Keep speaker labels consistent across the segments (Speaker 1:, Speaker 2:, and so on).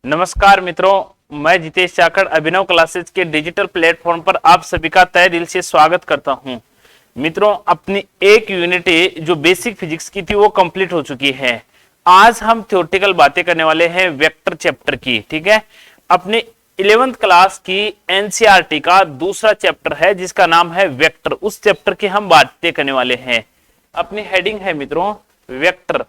Speaker 1: नमस्कार मित्रों, मैं जितेश चाकड़ अभिनव क्लासेस के डिजिटल प्लेटफॉर्म पर आप सभी का तहे दिल से स्वागत करता हूं। मित्रों, अपनी एक यूनिट जो बेसिक फिजिक्स की थी वो कंप्लीट हो चुकी है। आज हम थ्योरेटिकल बातें करने वाले हैं वेक्टर चैप्टर की। ठीक है, अपने 11th क्लास की एनसीईआरटी का दूसरा चैप्टर है जिसका नाम है वेक्टर। उस चैप्टर की हम बातें करने वाले हैं। अपनी हेडिंग है मित्रों वेक्टर।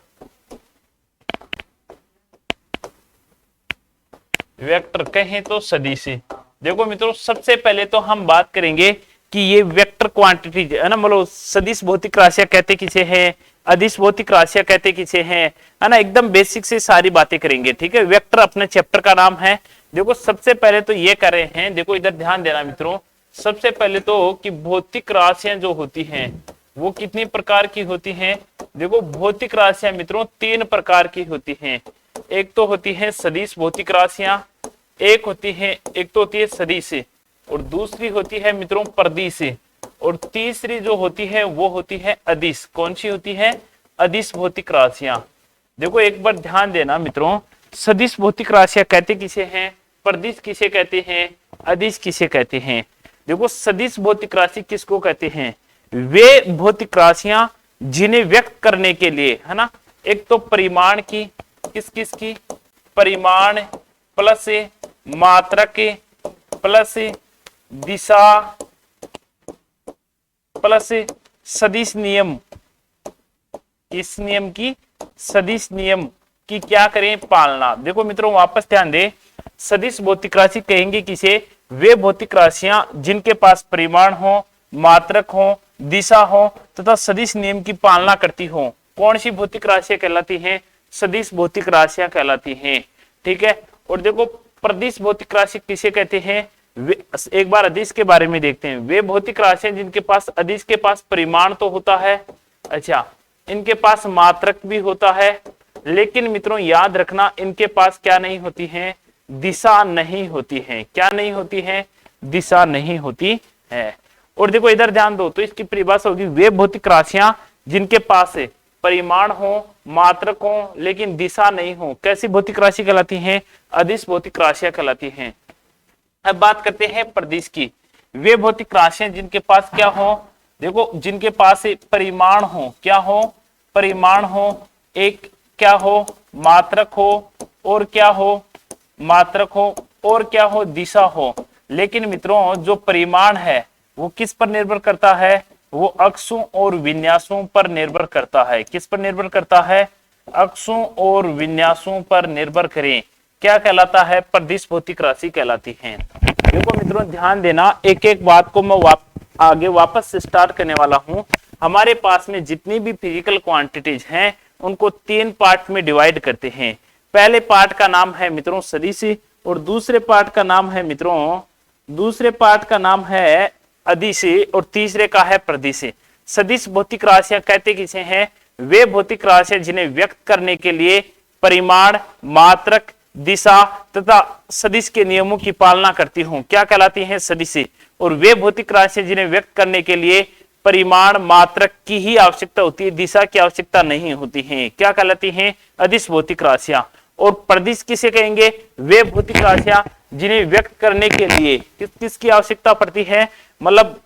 Speaker 1: वेक्टर कहें तो सदिश। देखो मित्रों, सबसे पहले तो हम बात करेंगे कि ये वेक्टर क्वांटिटी है ना, मतलब सदिश भौतिक राशियां कहते किसे हैं, अदिश भौतिक राशियां कहते किसे हैं, है ना। एकदम बेसिक से सारी बातें करेंगे। ठीक है, वेक्टर अपने चैप्टर का नाम है। देखो सबसे पहले तो ये कर रहे हैं, देखो इधर ध्यान देना मित्रों। सबसे पहले तो कि भौतिक राशियां जो होती हैं वो कितनी प्रकार की होती हैं। देखो भौतिक राशियां मित्रों 3 प्रकार की होती हैं। एक तो होती है सदिश भौतिक राशियां, एक तो होती है सदिश, और दूसरी होती है मित्रों परदिश, और तीसरी जो होती है वो होती है अदिश। कौन सी होती है? अदिश भौतिक राशियां। देखो एक बार ध्यान देना मित्रों, सदिश भौतिक राशियां कहते किसे हैं, परदिश किसे कहते हैं, अदिश किसे कहते हैं। देखो सदिश भौतिक राशि किसको कहते हैं? वे भौतिक राशियां जिन्हें व्यक्त करने के लिए, है ना, एक तो परिमाण की, किस किस की, परिमाण प्लस मात्रक प्लस दिशा प्लस सदिश नियम, इस नियम की, सदिश नियम की क्या करें? पालना। देखो मित्रों वापस ध्यान दे, सदिश भौतिक राशि कहेंगे किसे? वे भौतिक राशियां जिनके पास परिमाण हो, मात्रक हो, दिशा हो तथा सदिश नियम की पालना करती हो। कौन सी भौतिक राशियां कहलाती हैं? सदिश भौतिक राशियां कहलाती हैं। ठीक है, और देखो परदिश भौतिक राशि किसे कहते हैं? एक बार अदिश के बारे में देखते हैं। वे भौतिक राशियां जिनके पास, अदिश के पास परिमाण तो होता है, अच्छा, इनके पास मात्रक भी होता है, लेकिन मित्रों याद रखना इनके पास क्या नहीं होती है? दिशा नहीं होती है। क्या नहीं होती है? दिशा नहीं होती है। और देखो इधर ध्यान दो तो इसकी परिभाषा होगी, वे भौतिक राशियां जिनके पास परिमाण हो, मात्रक हो, लेकिन दिशा नहीं हो, कैसी भौतिक राशि कहलाती हैं? अदिश भौतिक राशियां कहलाती हैं। अब बात करते हैं परदिश की। वे भौतिक राशियां जिनके पास क्या हो? देखो जिनके पास परिमाण हो, क्या हो? परिमाण हो, एक क्या हो? मात्रक हो, और क्या हो? मात्रक हो, और क्या हो? दिशा हो। लेकिन मित्रों जो परिमाण है वो किस पर निर्भर करता है? वो अक्षों और विन्यासों पर निर्भर करता है। किस पर निर्भर करता है? अक्षों और विन्यासों पर निर्भर करें। क्या कहलाता है? परदिश भौतिक राशि कहलाती है। देखो मित्रों ध्यान देना, एक एक बात को मैं आगे वापस से स्टार्ट करने वाला हूं। हमारे पास में जितनी भी फिजिकल क्वांटिटीज हैं उनको 3 पार्ट में डिवाइड करते हैं। पहले पार्ट का नाम है मित्रों सदिश, और दूसरे पार्ट का नाम है मित्रों, दूसरे पार्ट का नाम है अदिश, और तीसरे का है परदिश। सदिश भौतिक राशियां कहते किसे हैं? वे भौतिक राशियां जिन्हें व्यक्त करने के लिए परिमाण, मात्रक, दिशा तथा सदिश के नियमों की पालना करती हूं, क्या कहलाती हैं? सदिश। और वे भौतिक राशियां जिन्हें व्यक्त करने के लिए परिमाण, मात्रक की ही आवश्यकता होती है, दिशा की आवश्यकता नहीं होती है, क्या कहलाती हैं? अदिश भौतिक राशियां। और परदिश किसे कहेंगे? वे भौतिक राशियां जिन्हें व्यक्त करने के लिए किसकी आवश्यकता पड़ती है? मतलब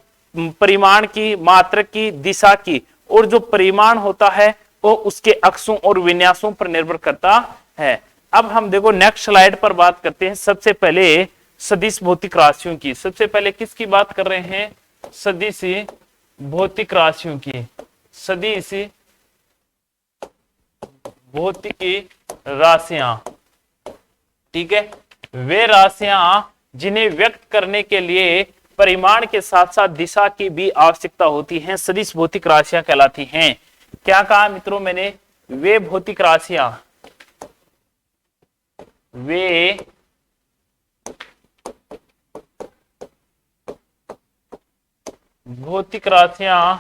Speaker 1: परिमाण की, मात्रक की, दिशा की, और जो परिमाण होता है वो उसके अक्षों और विन्यासों पर निर्भर करता है। अब हम देखो नेक्स्ट स्लाइड पर बात करते हैं। सबसे पहले सदिश भौतिक राशियों की। सबसे पहले किसकी बात कर रहे हैं? सदिश भौतिक राशियों की। सदिश भौतिक राशियां, ठीक है, वे राशियां जिन्हें व्यक्त करने के लिए परिमाण के साथ साथ दिशा की भी आवश्यकता होती है, सदिश भौतिक राशियां कहलाती हैं। क्या कहा मित्रों मैंने? वे भौतिक राशियां, वे भौतिक राशियां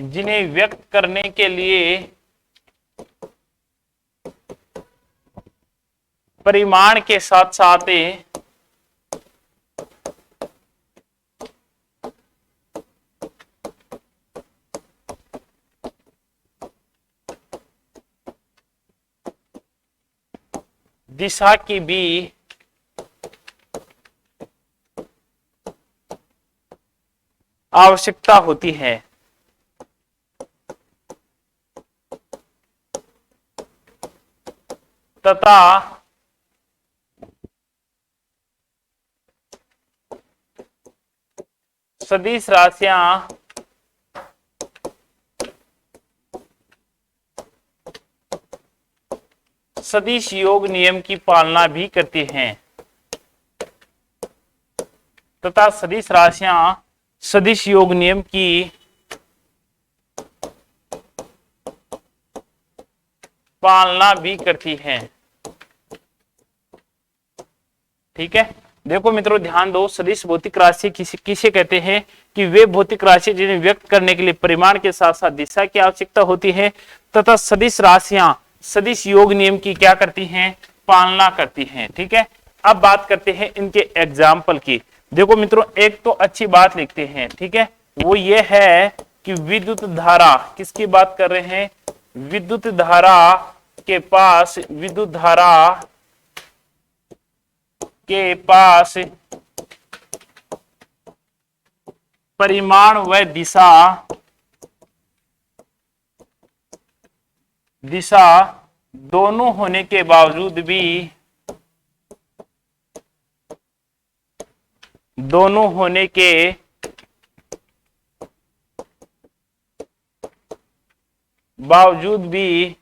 Speaker 1: जिन्हें व्यक्त करने के लिए परिमाण के साथ साथ दिशा की भी आवश्यकता होती है। तथा सदिश राशियां सदिश योग नियम की पालना भी करती हैं। तथा सदिश राशियां सदिश योग नियम की पालना भी करती हैं। ठीक है, देखो मित्रों ध्यान दो, सदिश भौतिक राशि किसे कहते हैं कि वे भौतिक राशि जिन्हें व्यक्त करने के लिए परिमाण के साथ साथ दिशा की आवश्यकता होती है तथा सदिश राशियां सदिश योग नियम की क्या करती हैं, पालना करती हैं। ठीक है, अब बात करते हैं इनके एग्जाम्पल की। देखो मित्रों एक तो अच्छी बात लिखते हैं, ठीक है, वो ये है कि विद्युत धारा, किसकी बात कर रहे हैं, विद्युत धारा के पास, विद्युत धारा के पास परिमाण व दिशा दोनों होने के बावजूद भी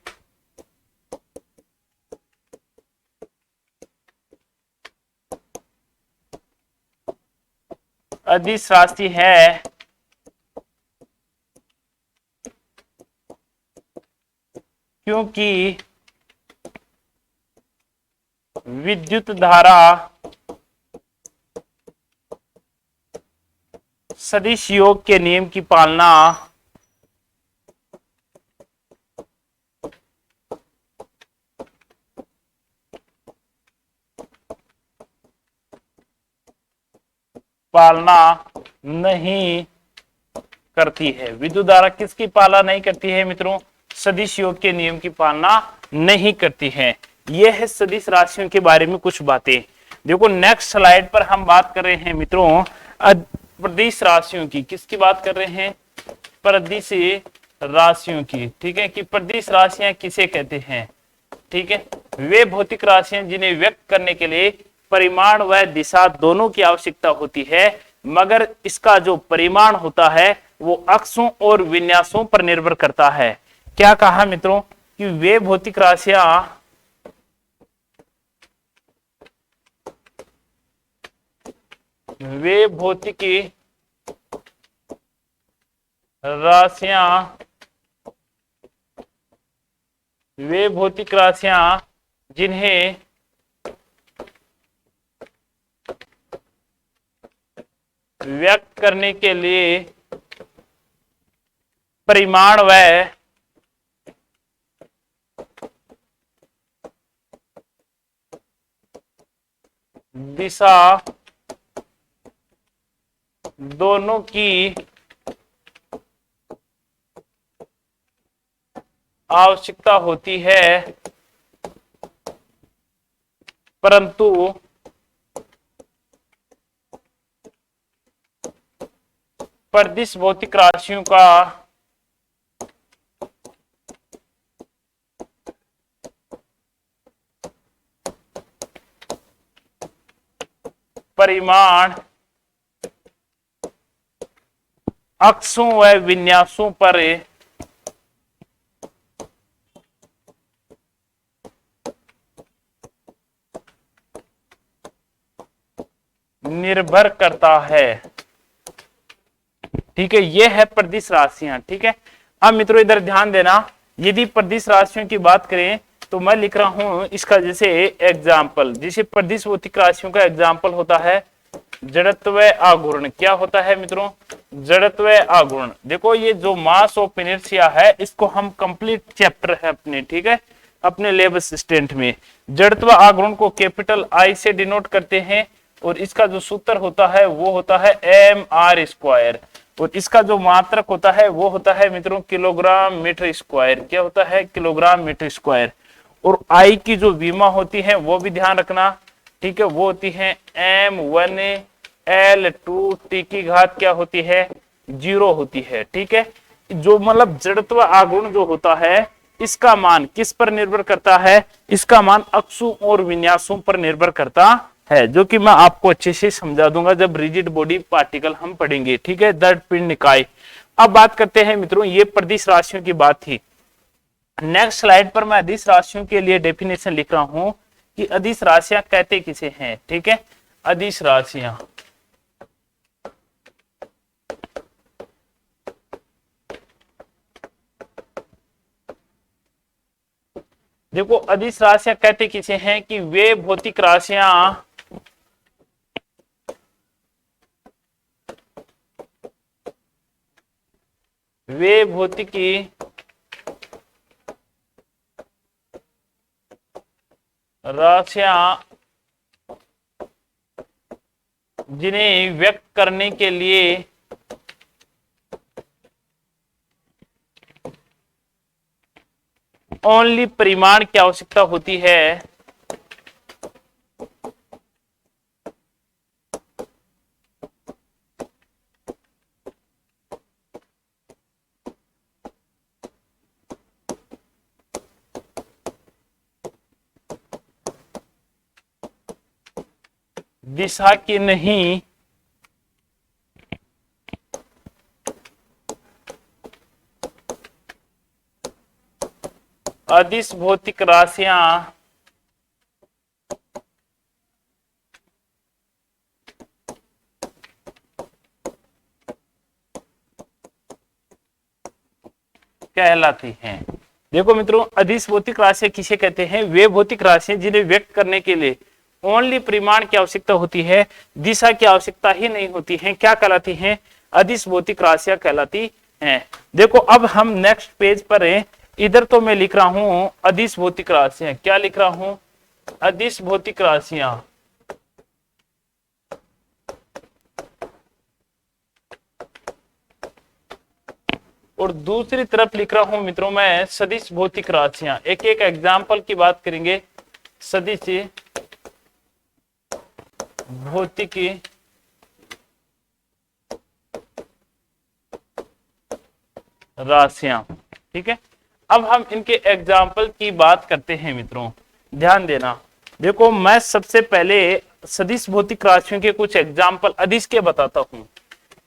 Speaker 1: अदिश राशि है, क्योंकि विद्युत धारा सदिश योग के नियम की पालना नहीं करती है। विद्युत धारा किसकी पालना नहीं करती है मित्रों, सदिश योग के नियम की पालना नहीं करती है। यह है सदिश राशियों के बारे में कुछ बातें। देखो नेक्स्ट स्लाइड पर हम बात कर रहे हैं मित्रों प्रदिश राशियों की। किसकी बात कर रहे हैं, प्रदिश राशियों की। ठीक है, कि प्रदिश राशियां किसे कहते हैं। ठीक है, वे भौतिक राशियां जिन्हें व्यक्त करने के लिए परिमाण व दिशा दोनों की आवश्यकता होती है, मगर इसका जो परिमाण होता है वो अक्षों और विन्यासों पर निर्भर करता है। क्या कहा मित्रों कि वे भौतिक राशियां जिन्हें व्यक्त करने के लिए परिमाण व दिशा दोनों की आवश्यकता होती है, परंतु प्रदिश भौतिक राशियों का परिमाण अक्षों व विन्यासों पर निर्भर करता है। ठीक है, ये है प्रदिश राशियां। ठीक है, अब मित्रों इधर ध्यान देना, यदि प्रदिश राशियों की बात करें तो मैं लिख रहा हूं इसका जैसे एग्जाम्पल, जैसे प्रदिश भौतिक राशियों का एग्जाम्पल होता है जड़त्व आघूर्ण। क्या होता है मित्रों, जड़त्व आघूर्ण। देखो ये जो मास ऑफ इनर्शिया है इसको हम कंप्लीट चैप्टर है अपने, ठीक है, अपने लेब असिस्टेंट में जड़त्व आघूर्ण को कैपिटल आई से डिनोट करते हैं और इसका जो सूत्र होता है वो होता है mr², और इसका जो मात्रक होता है वो होता है मित्रों किलोग्राम मीटर स्क्वायर। क्या होता है, किलोग्राम मीटर स्क्वायर। और आई की जो विमा होती है वो भी ध्यान रखना, ठीक है, वो होती है m1l2, t की घात क्या होती है 0 होती है, ठीक है। जो मतलब जड़त्व आघूर्ण जो होता है इसका मान किस पर निर्भर करता है, इसका मान अक्षों और विन्यासों पर निर्भर करता है, जो कि मैं आपको अच्छे से समझा दूंगा जब रिजिड बॉडी पार्टिकल हम पढ़ेंगे, ठीक है, दृढ़ पिंड निकाय। अब बात करते हैं मित्रों, ये प्रदिश राशियों की बात थी। नेक्स्ट स्लाइड पर मैं अदिश राशियों के लिए डेफिनेशन लिख रहा हूं कि अदिश राशियां कहते किसे हैं, ठीक है। अदिश राशियां, देखो अदिश राशियां कहते किसे हैं कि वे भौतिक राशियां वे भौतिकी राशियां जिन्हें व्यक्त करने के लिए ओनली परिमाण की आवश्यकता होती है, दिशा की नहीं अदिश भौतिक राशियां कहलाती हैं। देखो मित्रों, अदिश भौतिक राशियां किसे कहते हैं, वे भौतिक राशियां जिन्हें व्यक्त करने के लिए ओनली परिमाण की आवश्यकता होती है, दिशा की आवश्यकता ही नहीं होती है, क्या कहलाती हैं, अदिश भौतिक राशियां कहलाती हैं। देखो अब हम नेक्स्ट पेज पर हैं, इधर तो मैं लिख रहा हूं अदिश भौतिक राशियां, क्या लिख रहा हूं, अदिश भौतिक राशियां, और दूसरी तरफ लिख रहा हूं मित्रों मैं सदिश भौतिक राशियां। एक एक एग्जाम्पल की बात करेंगे। सदिश भौतिकी राशियां, ठीक है। अब हम इनके एग्जाम्पल की बात करते हैं मित्रों, ध्यान देना। देखो मैं सबसे पहले सदिश भौतिक राशियों के कुछ एग्जाम्पल अदिश के बताता हूं,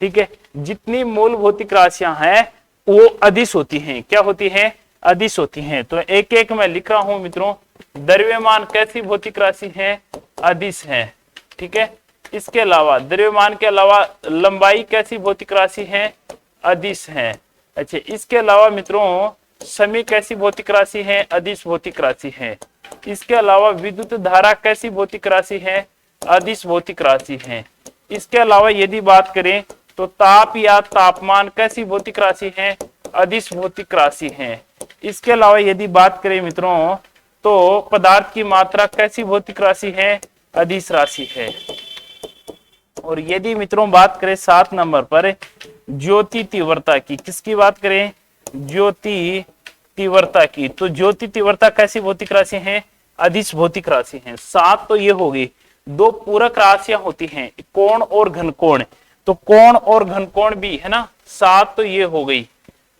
Speaker 1: ठीक है। जितनी मूल भौतिक राशियां हैं वो अदिश होती हैं, क्या होती हैं, अदिश होती हैं। तो एक एक मैं लिख रहा हूं मित्रों। द्रव्यमान कैसी भौतिक राशि है, अदिश है, ठीक है। इसके अलावा द्रव्यमान के अलावा लंबाई कैसी भौतिक राशि है, अदिश है। अच्छा, इसके अलावा मित्रों समय कैसी भौतिक राशि है, अदिश भौतिक राशि है। इसके अलावा विद्युत धारा कैसी भौतिक राशि है, अदिश भौतिक राशि है। इसके अलावा यदि बात करें तो ताप या तापमान कैसी भौतिक राशि है, अदिश भौतिक राशि है। इसके अलावा यदि बात करें मित्रों तो पदार्थ की मात्रा कैसी भौतिक राशि है, अदिश राशि है। और यदि मित्रों बात करें 7 नंबर पर ज्योति तीव्रता की, किसकी बात करें, ज्योति तीव्रता की, तो ज्योति तीव्रता कैसी भौतिक राशि है, अदिश भौतिक राशि है। 7 तो ये हो गई। 2 पूरक राशियां होती हैं, कोण और घनकोण, तो कोण और घनकोण भी है ना, 7 तो ये हो गई,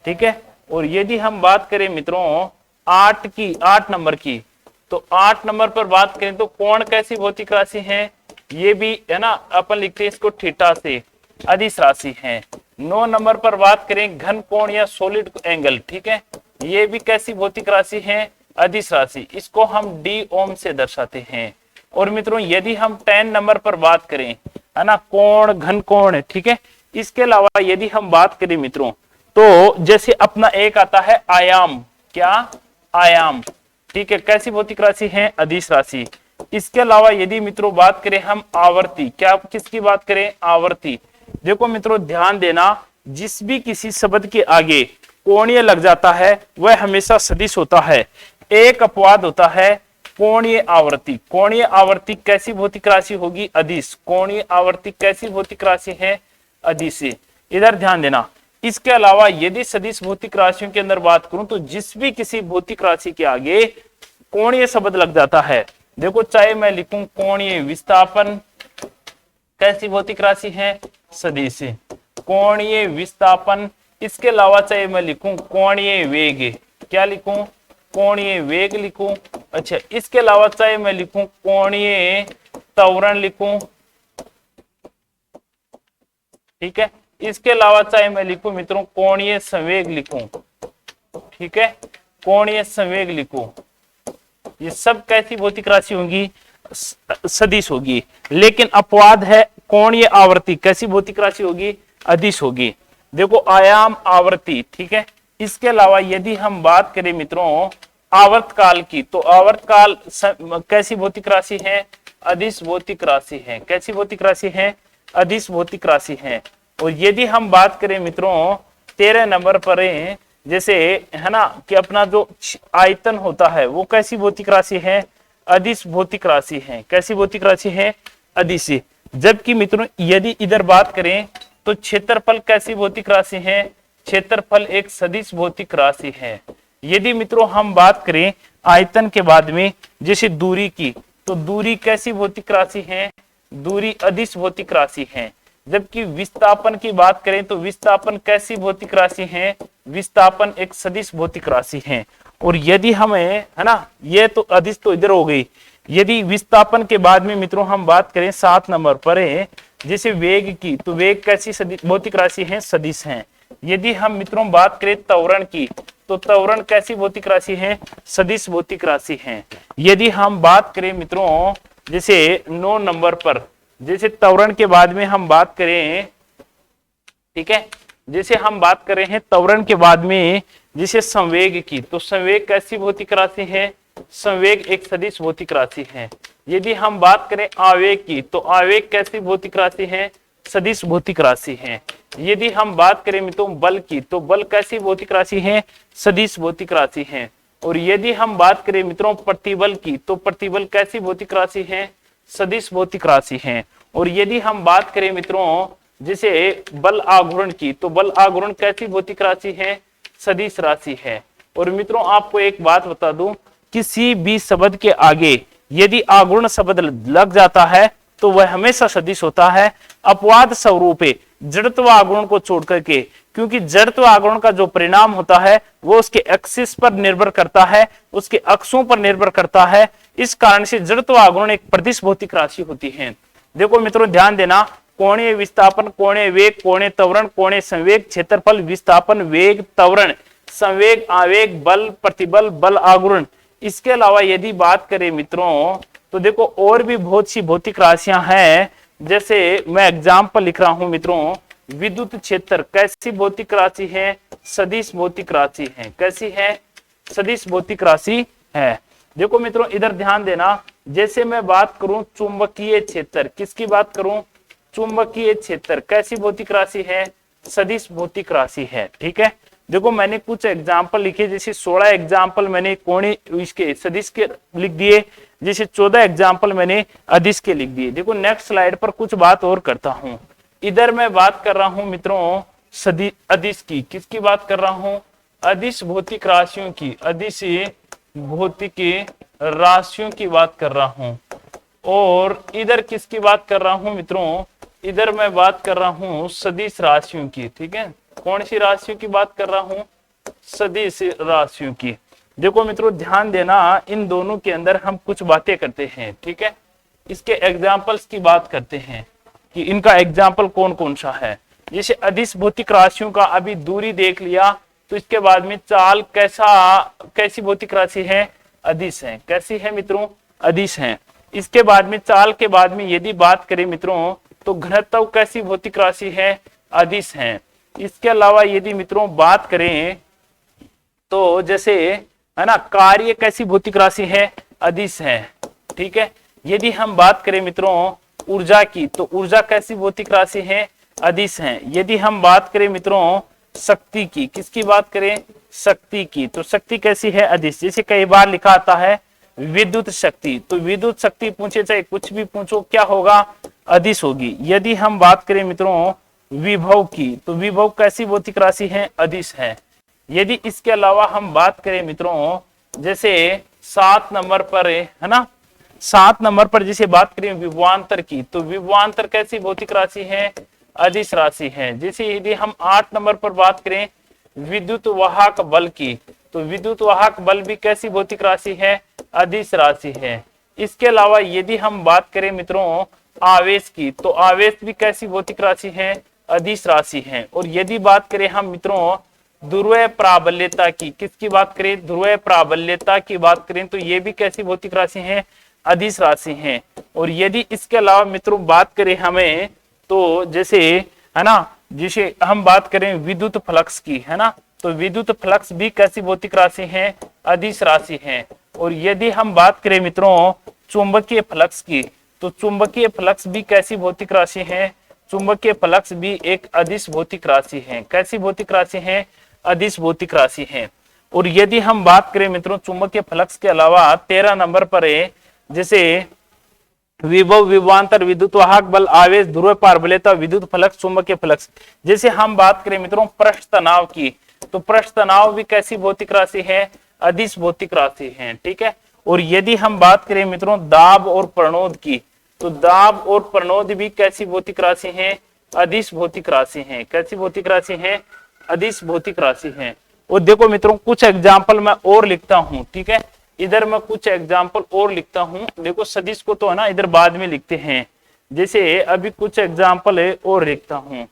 Speaker 1: ठीक है। और यदि हम बात करें मित्रों 8 नंबर की, तो 8 नंबर पर बात करें तो कोण कैसी भौतिक राशि है, ये भी है ना, अपन लिखते हैं इसको थीटा से, अदिश राशि है। 9 नंबर पर बात करें घन कोण या सॉलिड एंगल, ठीक है, ये भी कैसी भौतिक राशि है, अदिश राशि, इसको हम डी ओम से दर्शाते हैं। और मित्रों यदि हम 10 नंबर पर बात करें, है ना, कोण घन कोण, ठीक है। इसके अलावा यदि हम बात करें मित्रों तो जैसे अपना एक आता है आयाम, क्या, आयाम, ठीक है, कैसी भौतिक राशि है, अदिश राशि। इसके अलावा यदि मित्रों बात करें हम आवर्ती, क्या किसकी बात करें, आवर्ती। देखो मित्रों ध्यान देना, जिस भी किसी शब्द के आगे कोणीय लग जाता है वह हमेशा सदिश होता है। एक अपवाद होता है कोणीय आवर्ती। कोणीय आवर्ती कैसी भौतिक राशि होगी, अदिश। कोणीय आवर्ती कैसी भौतिक राशि है, अदिश। इधर ध्यान देना। इसके अलावा यदि सदिश भौतिक राशियों के अंदर बात करूं तो जिस भी किसी भौतिक राशि के आगे कोणीय शब्द लग जाता है। देखो चाहे मैं लिखूं कोणीय विस्थापन कैसी भौतिक राशि है, सदिश। कोणीय विस्थापन, इसके अलावा चाहे मैं लिखूं कोणीय वेग, क्या लिखूं, कोणीय वेग लिखूं। अच्छा, इसके अलावा चाहे मैं लिखूं कोणीय त्वरण लिखूं, ठीक है। इसके अलावा चाहे मैं लिखूं मित्रों कोणीय संवेग लिखूं, ठीक है, कोणीय संवेग लिखूं। ये सब कैसी भौतिक राशि होंगी, सदिश होगी। लेकिन अपवाद है, कोणीय आवर्ती कैसी भौतिक राशि होगी, अदिश होगी। देखो आयाम आवर्ती, ठीक है। इसके अलावा यदि हम बात करें मित्रों आवर्तकाल की, तो आवर्तकाल कैसी भौतिक राशि है, अदिश भौतिक राशि है। कैसी भौतिक राशि है, अदिश भौतिक राशि है। और यदि हम बात करें मित्रों 13 नंबर पर जैसे है ना कि अपना जो आयतन होता है वो कैसी भौतिक राशि है, अदिश भौतिक राशि है। कैसी भौतिक राशि है, अदिश। जबकि मित्रों यदि इधर बात करें तो क्षेत्रफल कैसी भौतिक राशि है, क्षेत्रफल एक सदिश भौतिक राशि है। यदि मित्रों हम बात करें आयतन के बाद में जैसे दूरी की, तो दूरी कैसी भौतिक राशि है, दूरी अदिश भौतिक राशि है। जबकि विस्थापन की बात करें तो विस्थापन कैसी भौतिक राशि है, विस्थापन एक सदिश भौतिक राशि है। और यदि हमें है ना, ये तो अदिश तो इधर हो गई। यदि विस्थापन के बाद में मित्रों हम बात करें 7 नंबर पर जैसे वेग की, तो वेग कैसी भौतिक राशि है, सदिश है। यदि हम मित्रों बात करें त्वरण की, तो त्वरण कैसी भौतिक राशि है, सदिश भौतिक राशि है। यदि हम बात करें मित्रों जैसे 9 नंबर पर जैसे त्वरण के बाद में हम बात करें, ठीक है, जैसे हम बात कर रहे हैं त्वरण के बाद में जैसे संवेग की, तो संवेग कैसी भौतिक राशि है, संवेग एक सदिश भौतिक राशि है। यदि हम बात करें आवेग की, तो आवेग कैसी भौतिक राशि है, सदिश भौतिक राशि है। यदि हम बात करें मित्रों बल की, तो बल कैसी भौतिक राशि है, सदिश भौतिक राशि है। और यदि हम बात करें मित्रों प्रतिबल की, तो प्रतिबल कैसी भौतिक राशि है, सदिश भौतिक राशि है। और यदि हम बात करें मित्रों जैसे बल आघूर्ण की, तो बल आघूर्ण कैसी भौतिक राशि है, सदिश राशि है। और मित्रों आपको एक बात बता दूं, किसी भी शब्द के आगे यदि आघूर्ण शब्द लग जाता है तो वह हमेशा सदिश होता है। अपवाद स्वरूप जड़त्व आघूर्ण को छोड़ करके, क्योंकि जड़त्व आघूर्ण का जो परिणाम होता है वो उसके एक्सिस पर निर्भर करता है, उसके अक्षों पर निर्भर करता है। इस कारण से जड़त्व आघूर्ण एक प्रतिश भौतिक राशि होती है। देखो मित्रों ध्यान देना, कोणीय विस्थापन, कोणीय वेग, कोणीय त्वरण, कोणीय संवेग, क्षेत्रफल, विस्थापन, वेग, त्वरण, संवेग, आवेग, बल, प्रतिबल, बल आघूर्ण। इसके अलावा यदि बात करें मित्रों तो देखो और भी बहुत सी भौतिक राशियां हैं। जैसे मैं एग्जाम्पल लिख रहा हूं मित्रों, विद्युत क्षेत्र कैसी भौतिक राशि है, सदिश भौतिक राशि है। कैसी है, सदिश भौतिक राशि है। देखो मित्रों इधर ध्यान देना, जैसे मैं बात करूं चुंबकीय क्षेत्र, किसकी बात करूं, चुंबकीय क्षेत्र कैसी भौतिक राशि है, सदिश भौतिक राशि है। ठीक है, देखो मैंने कुछ एग्जाम्पल लिखे, जैसे 16 एग्जाम्पल मैंने कोणीय इसके सदिश के लिख दिए, जैसे 14 एग्जाम्पल मैंने अदिश के लिख दिए। देखो नेक्स्ट स्लाइड पर कुछ बात और करता हूं। इधर मैं बात कर रहा हूं मित्रों सदिश अदिश की, किसकी बात कर रहा हूं, अदिश भौतिक राशियों की, अदिश भौतिक राशियों की बात कर रहा हूं। और इधर किसकी बात कर रहा हूं मित्रों, इधर मैं बात कर रहा हूं सदिश राशियों की। ठीक है, कौन सी राशियों की बात कर रहा हूं, सदिश राशियों की। देखो मित्रों ध्यान देना, इन दोनों के अंदर हम कुछ बातें करते हैं। ठीक है, इसके एग्जाम्पल्स की बात करते हैं कि इनका एग्जाम्पल कौन कौन सा है। जैसे अदिश भौतिक राशियों का अभी दूरी देख लिया, तो इसके बाद में चाल कैसी भौतिक राशि है, अदिश है। कैसी है मित्रों, अदिश है। इसके बाद में चाल के बाद में यदि बात करें मित्रों तो घनत्व कैसी भौतिक राशि है, अदिश है। इसके अलावा यदि मित्रों बात करें तो जैसे है ना कार्य कैसी भौतिक राशि है, अदिश है। ठीक है, यदि हम बात करें मित्रों ऊर्जा की, तो ऊर्जा कैसी भौतिक राशि है, अदिश है। यदि हम बात करें मित्रों शक्ति की, किसकी बात करें, शक्ति की, तो शक्ति कैसी है, अदिश। जैसे कई बार लिखा आता है विद्युत शक्ति, तो विद्युत शक्ति पूछे चाहे कुछ भी पूछो क्या होगा, अदिश होगी। यदि हम बात करें मित्रों विभव की, तो विभव कैसी भौतिक राशि है, अदिश है। यदि इसके अलावा हम बात करें मित्रों जैसे 7 नंबर पर है ना, 7 नंबर पर जिसे बात करें विभवांतर की, तो विभवांतर कैसी भौतिक राशि है, अदिश राशि है। जैसे यदि हम 8 नंबर पर बात करें विद्युत वाहक बल की, तो विद्युत वाहक बल भी कैसी भौतिक राशि है, अदिश राशि है। इसके अलावा यदि हम बात करें मित्रों आवेश की, तो आवेश भी कैसी भौतिक राशि है, अदिश राशि है। और यदि बात करें हम मित्रों ध्रुवीय प्राबल्यता की, किसकी बात करें, ध्रुवीय प्राबल्यता की बात करें, तो ये भी कैसी भौतिक राशि है, अदिश राशि है। और यदि इसके अलावा मित्रों बात करें हमें, तो जैसे है ना, जिसे हम बात करें विद्युत फ्लक्स की, है ना, तो विद्युत फ्लक्स भी कैसी भौतिक राशि है, अदिश राशि है। और यदि हम बात करें मित्रों चुंबकीय फ्लक्स की, तो चुंबकीय फ्लक्स भी कैसी भौतिक राशि है, चुंबकीय फ्लक्स भी एक अदिश भौतिक राशि है। कैसी भौतिक राशि है, अदिश भौतिक राशि है। और यदि हम बात करें मित्रों चुंबकीय फ्लक्स के अलावा 13 नंबर पर है, जैसे विभव, विभवांतर, विद्युत वाहक बल, आवेश, ध्रुव प्राबल्यता, विद्युत फ्लक्स, चुंबकीय फ्लक्स। जैसे हम बात करें मित्रों पृष्ठ तनाव की, तो पृष्ठ तनाव भी कैसी भौतिक राशि है, अदिश भौतिक राशि है। ठीक है। और यदि हम बात करें मित्रों दाब और प्रणोद की, तो दाब और प्रणोद भी कैसी भौतिक राशि है, अदिश भौतिक राशि है। कैसी भौतिक राशि है, अदिश भौतिक राशि है। और देखो मित्रों कुछ एग्जाम्पल मैं और लिखता हूं, ठीक है, इधर मैं कुछ एग्जाम्पल और लिखता हूं। देखो सदिश को तो है ना इधर बाद में लिखते हैं, जैसे अभी कुछ एग्जाम्पल है और लिखता हूं।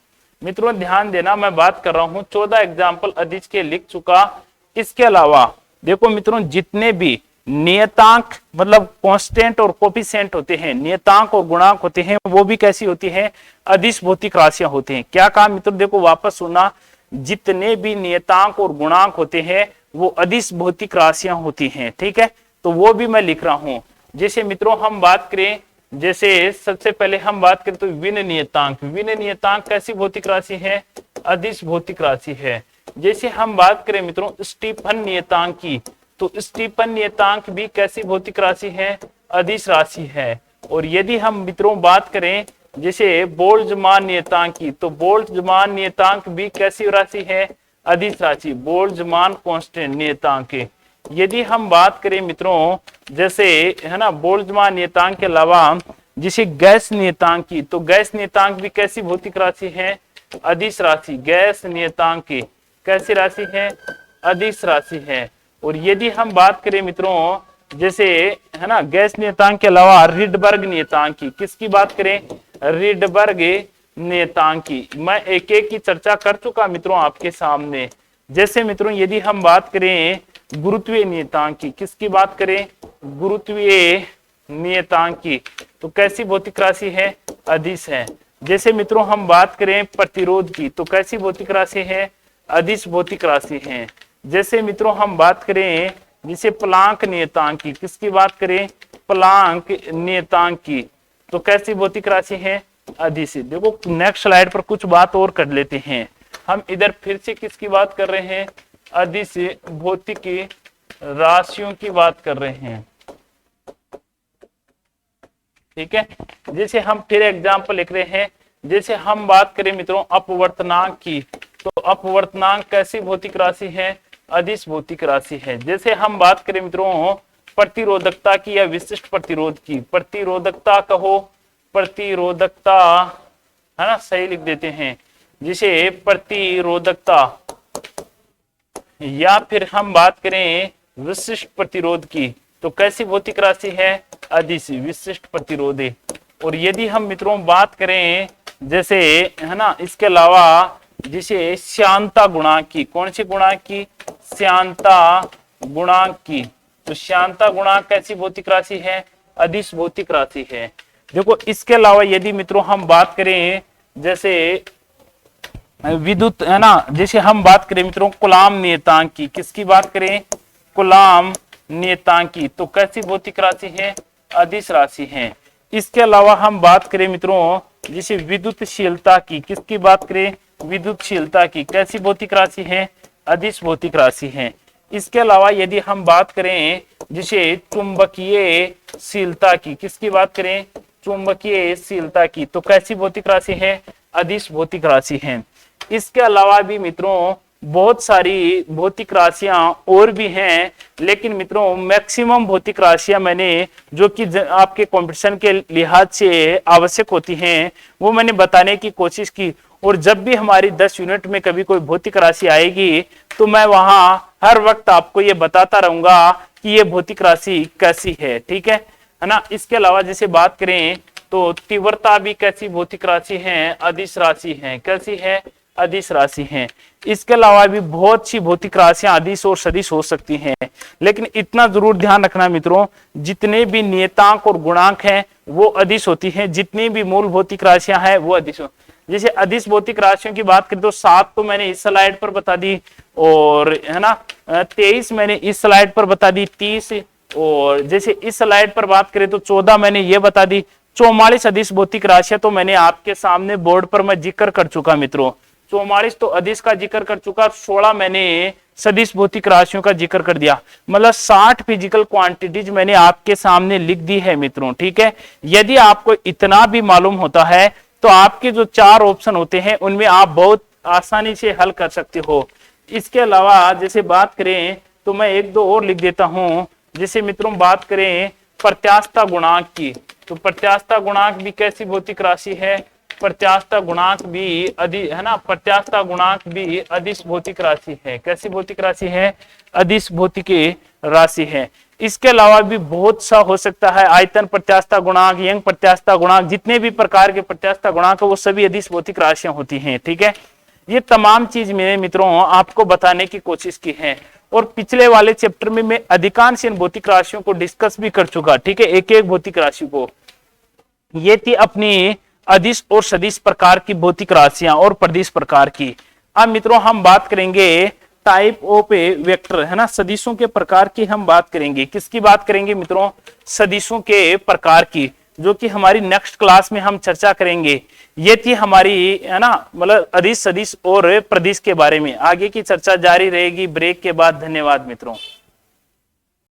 Speaker 1: मित्रों ध्यान देना, मैं बात कर रहा हूं 14 एग्जाम्पल अदिश के लिख चुका। इसके अलावा देखो मित्रों जितने भी नियतांक मतलब कांस्टेंट और कोफिशिएंट होते हैं, नियतांक और गुणांक होते हैं, वो भी कैसी होती है, अदिश भौतिक राशियां होती हैं। क्या कहा मित्रों, देखो वापस सुनना, जितने भी नियतांक और गुणांक होते हैं वो अदिश भौतिक राशियां होती हैं। ठीक है, तो वो भी मैं लिख रहा हूं। जैसे मित्रों हम बात करें, जैसे सबसे पहले हम बात करें तो विन नियतांक, विन नियतांक कैसी भौतिक राशि है, अदिश भौतिक राशि है। जैसे हम बात करें मित्रों स्टीफन नियतांक की, तो स्टीफन नियतांक भी कैसी भौतिक राशि है, अदिश राशि है। और यदि हम मित्रों बात करें जैसे बोल्ट्जमान नियतांक की, तो बोल्ट्जमान नियतांक भी कैसी राशि है, अदिश राशि, बोल्ट्जमान कांस्टेंट नियतांक। यदि हम बात करें मित्रों जैसे है ना बोल्ट्जमान नियतांक के अलावा जिसे गैस नियतांक की, तो गैस नियतांक भी कैसी भौतिक राशि है, अदिश राशि। गैस नियतांक की कैसी राशि है, अदिश राशि है। और यदि हम बात करें मित्रों जैसे है ना गैस नियतांक के अलावा रिडबर्ग नियतांक की, किसकी बात करें, रिडबर्ग नियतांक की। मैं एक एक की चर्चा कर चुका मित्रों आपके सामने। जैसे मित्रों यदि हम बात करें गुरुत्वीय नियतांक की, किसकी बात करें, गुरुत्वीय नियतांक की, तो कैसी भौतिक राशि है, अदिश है। जैसे मित्रों हम बात करें प्रतिरोध की, तो कैसी भौतिक राशि है, अदिश भौतिक राशि है। जैसे मित्रों हम बात करें जिसे प्लांक नियतांक की, किसकी बात करें, प्लांक नियतांक की, तो कैसी भौतिक राशि है, अदिश। देखो नेक्स्ट स्लाइड पर कुछ बात और कर लेते हैं हम। इधर फिर से किसकी बात कर रहे हैं, अदिश भौतिक राशियों की बात कर रहे हैं। ठीक है, जैसे हम फिर एग्जाम्पल लिख रहे हैं, जैसे हम बात करें मित्रों अपवर्तनांक की, तो अपवर्तनांक कैसी भौतिक राशि है, अदिश भौतिक राशि है। जैसे हम बात करें मित्रों प्रतिरोधकता की या विशिष्ट प्रतिरोध की, प्रतिरोधकता कहो, प्रतिरोधकता है ना, सही लिख देते हैं, जिसे प्रतिरोधकता, या फिर हम बात करें विशिष्ट प्रतिरोध की, तो कैसी भौतिक राशि है, अदिश, विशिष्ट प्रतिरोध। और यदि हम मित्रों बात करें जैसे है ना इसके अलावा जिसे श्यानता गुणांक की, कौन सी गुणांक की, श्यानता गुणांक की, तो श्यानता गुणांक कैसी भौतिक राशि है, अदिश भौतिक राशि है। देखो इसके अलावा यदि मित्रों हम बात करें जैसे विद्युत है ना, जैसे हम बात करें मित्रों कूलाम नियतांक की, किसकी बात करें, कूलाम नियतांक की, तो कैसी भौतिक राशि है, अदिश राशि है। इसके अलावा हम बात करें मित्रों जैसे विद्युतशीलता की, किसकी बात करें, विद्युतशीलता की, कैसी भौतिक राशि है, अदिश भौतिक राशि है। इसके अलावा यदि हम बात करें जैसे चुंबकीयशीलता की, किसकी बात करें, चुंबकीयशीलता की, तो कैसी भौतिक राशि है, अदिश भौतिक राशि है। इसके अलावा भी मित्रों बहुत सारी भौतिक राशियां और भी हैं, लेकिन मित्रों मैक्सिमम भौतिक राशियां मैंने जो कि आपके कंपटीशन के लिहाज से आवश्यक होती हैं वो मैंने बताने की कोशिश की। और जब भी हमारी 10 यूनिट में कभी कोई भौतिक राशि आएगी तो मैं वहां हर वक्त आपको ये बताता रहूंगा कि ये भौतिक राशि कैसी है, ठीक है ना। इसके अलावा जैसे बात करें तो तीव्रता भी कैसी भौतिक राशि है, अदिश राशि है। कैसी है? अदिश राशि है। इसके अलावा भी बहुत सी भौतिक राशियां अदिश और सदिश हो सकती हैं, लेकिन इतना जरूर ध्यान रखना मित्रों, जितने भी नियतांक और गुणांक हैं वो अदिश होती हैं, जितनी भी मूल भौतिक राशियां हैं वो अदिश हो। जैसे अदिश भौतिक राशियों की बात करें तो 7 तो मैंने इस स्लाइड पर बता दी, और है ना 23 मैंने इस स्लाइड पर बता दी, 30, और जैसे इस स्लाइड पर बात करें तो 14 मैंने ये बता दी। 44 अदिश भौतिक राशियां तो मैंने आपके सामने बोर्ड पर मैं जिक्र कर चुका मित्रों। 44 तो अदिश का जिक्र कर चुका, 16 मैंने सदिश भौतिक राशियों का जिक्र कर दिया। मतलब 60 फिजिकल क्वांटिटीज मैंने आपके सामने लिख दी है मित्रों, ठीक है। यदि आपको इतना भी मालूम होता है तो आपके जो 4 ऑप्शन होते हैं उनमें आप बहुत आसानी से हल कर सकते हो। इसके अलावा जैसे बात करें तो मैं 1-2 और लिख देता हूं। जैसे मित्रों बात करें प्रत्यास्थता गुणांक की, तो प्रत्यास्थता गुणांक भी कैसी भौतिक राशि है? प्रत्यास्थता गुणांक भी है ना, प्रत्यास्थता गुणांक भी अदिश भौतिक राशि है। कैसी भौतिक राशि है? अदिश भौतिक राशि है। इसके अलावा भी बहुत सा हो सकता है, आयतन प्रत्यास्थता गुणांक, यंग प्रत्यास्थता गुणांक, जितने भी प्रकार के प्रत्यास्थता गुणांक है वो सभी अदिश भौतिक राशियां होती हैं, ठीक है। ये तमाम चीज मेरे मित्रों आपको बताने की कोशिश की है, और पिछले वाले चैप्टर में मैं अधिकांश इन भौतिक राशियों को डिस्कस भी कर चुका, ठीक है, एक एक भौतिक राशि को। ये थी अपनी अदिश और सदिश प्रकार की भौतिक राशियां और प्रदिश प्रकार की। अब मित्रों हम बात करेंगे टाइप ऑफ ए वेक्टर, है ना, सदिशों के प्रकार की हम बात करेंगे। किसकी बात करेंगे मित्रों? सदिशों के प्रकार की, जो कि हमारी नेक्स्ट क्लास में हम चर्चा करेंगे। ये थी हमारी, है ना, मतलब अदिश, सदिश और प्रदिश के बारे में। आगे की चर्चा जारी रहेगी ब्रेक के बाद। धन्यवाद मित्रों।